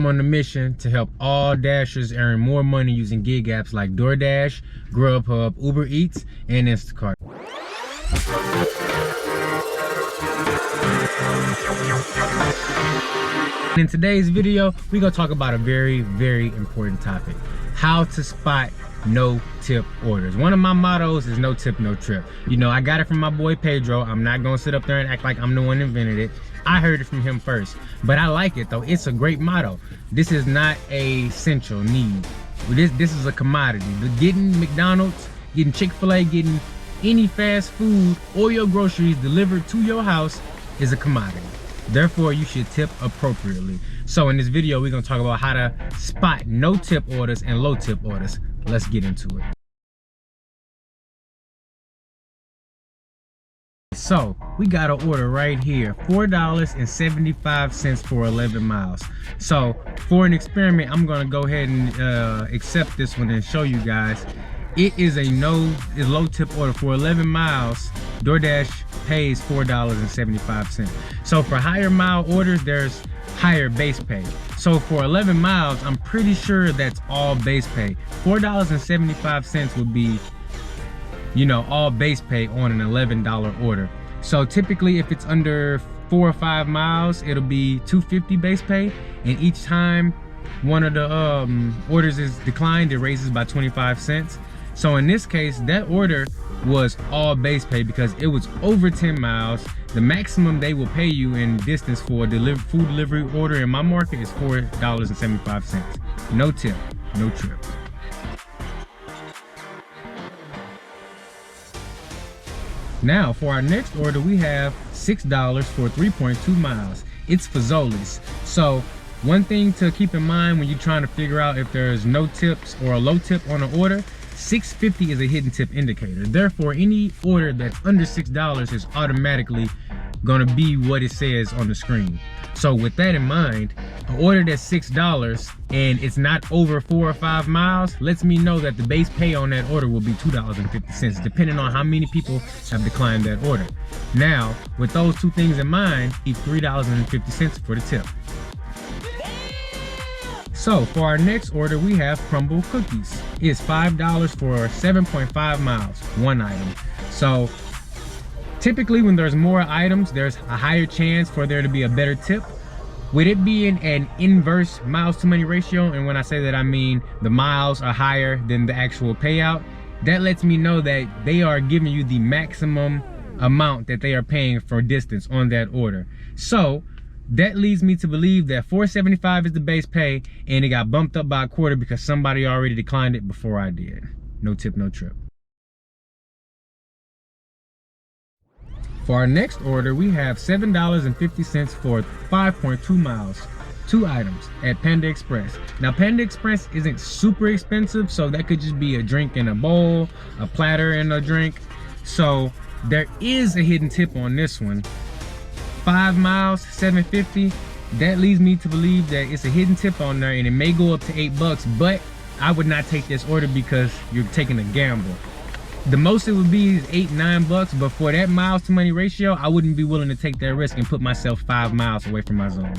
I'm on a mission to help all Dashers earn more money using gig apps like Doordash, Grubhub, Uber Eats, and Instacart. In today's video, we're gonna talk about a very, very important topic: how to spot no tip orders. One of my mottos is no tip, no trip. You know, I got it from my boy Pedro. I'm not gonna sit up there and act like I'm the one that invented it. I heard it from him first, but I like it though. It's a great motto. This is not a essential need. This is a commodity. Getting McDonald's, getting Chick-fil-A, getting any fast food or your groceries delivered to your house is a commodity. Therefore, you should tip appropriately. So in this video, we're gonna talk about how to spot no tip orders and low tip orders. Let's get into it. So we got an order right here, $4.75 for 11 miles. So for an experiment, I'm gonna go ahead and accept this one and show you guys. It is a low tip order for 11 miles. DoorDash pays $4.75. So for higher mile orders, there's higher base pay. So for 11 miles, I'm pretty sure that's all base pay. $4.75 would be, you know, all base pay on an $11 order. So typically if it's under 4 or 5 miles, it'll be $2.50 base pay, and each time one of the orders is declined, it raises by 25 cents. So in this case, that order was all base pay because it was over 10 miles. The maximum they will pay you in distance for a food delivery order in my market is $4.75. No tip, no trip. Now for our next order, we have $6 for 3.2 miles. It's Fazoli's. So one thing to keep in mind when you're trying to figure out if there's no tips or a low tip on an order, $6.50 is a hidden tip indicator. Therefore, any order that's under $6 is automatically gonna be what it says on the screen. So with that in mind, an order that's $6 and it's not over 4 or 5 miles lets me know that the base pay on that order will be $2.50, depending on how many people have declined that order. Now, with those two things in mind, keep $3.50 for the tip. So for our next order, we have crumble cookies. It's $5 for 7.5 miles, one item. So typically when there's more items, there's a higher chance for there to be a better tip. With it being an inverse miles to money ratio, and when I say that I mean the miles are higher than the actual payout, that lets me know that they are giving you the maximum amount that they are paying for distance on that order. So that leads me to believe that $4.75 is the base pay, and it got bumped up by a quarter because somebody already declined it before I did. No tip, no trip. For our next order, we have $7.50 for 5.2 miles, 2 items at Panda Express. Now Panda Express isn't super expensive, so that could just be a drink in a bowl, a platter and a drink. So there is a hidden tip on this one. 5 miles, $7.50. That leads me to believe that it's a hidden tip on there, and it may go up to $8, but I would not take this order because you're taking a gamble. The most it would be is $8, $9, but for that miles to money ratio, I wouldn't be willing to take that risk and put myself 5 miles away from my zone.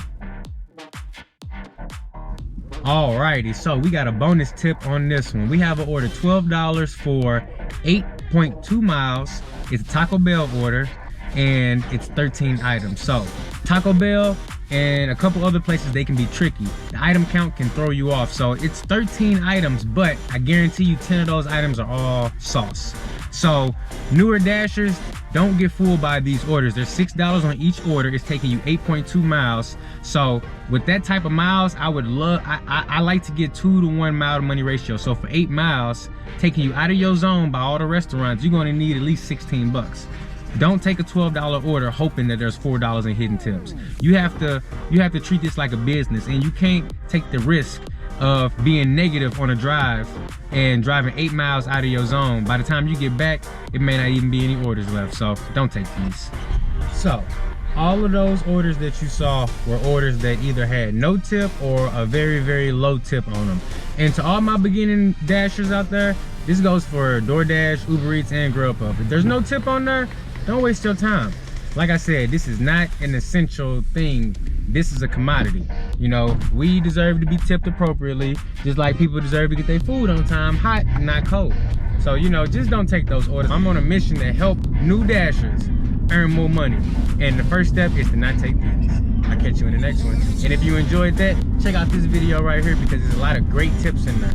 Alrighty, so we got a bonus tip on this one. We have an order, $12 for 8.2 miles. It's a Taco Bell order, and it's 13 items. So Taco Bell and a couple other places, they can be tricky. The item count can throw you off. So it's 13 items, but I guarantee you 10 of those items are all sauce. So newer Dashers, don't get fooled by these orders. There's $6 on each order. It's taking you 8.2 miles. So with that type of miles, I like to get 2 to 1 mile to money ratio. So for 8 miles, taking you out of your zone by all the restaurants, you're gonna need at least 16 bucks. Don't take a $12 order hoping that there's $4 in hidden tips. You have to treat this like a business, and you can't take the risk of being negative on a drive and driving 8 miles out of your zone. By the time you get back, it may not even be any orders left, so don't take these. So all of those orders that you saw were orders that either had no tip or a very, very low tip on them. And to all my beginning Dashers out there, this goes for DoorDash, Uber Eats, and Grubhub. If there's no tip on there, don't waste your time. like I said, this is not an essential thing. This is a commodity. You know, we deserve to be tipped appropriately, just like people deserve to get their food on time, hot, not cold. So, you know, just don't take those orders. I'm on a mission to help new Dashers earn more money. And the first step is to not take these. I'll catch you in the next one. And if you enjoyed that, check out this video right here because there's a lot of great tips in there.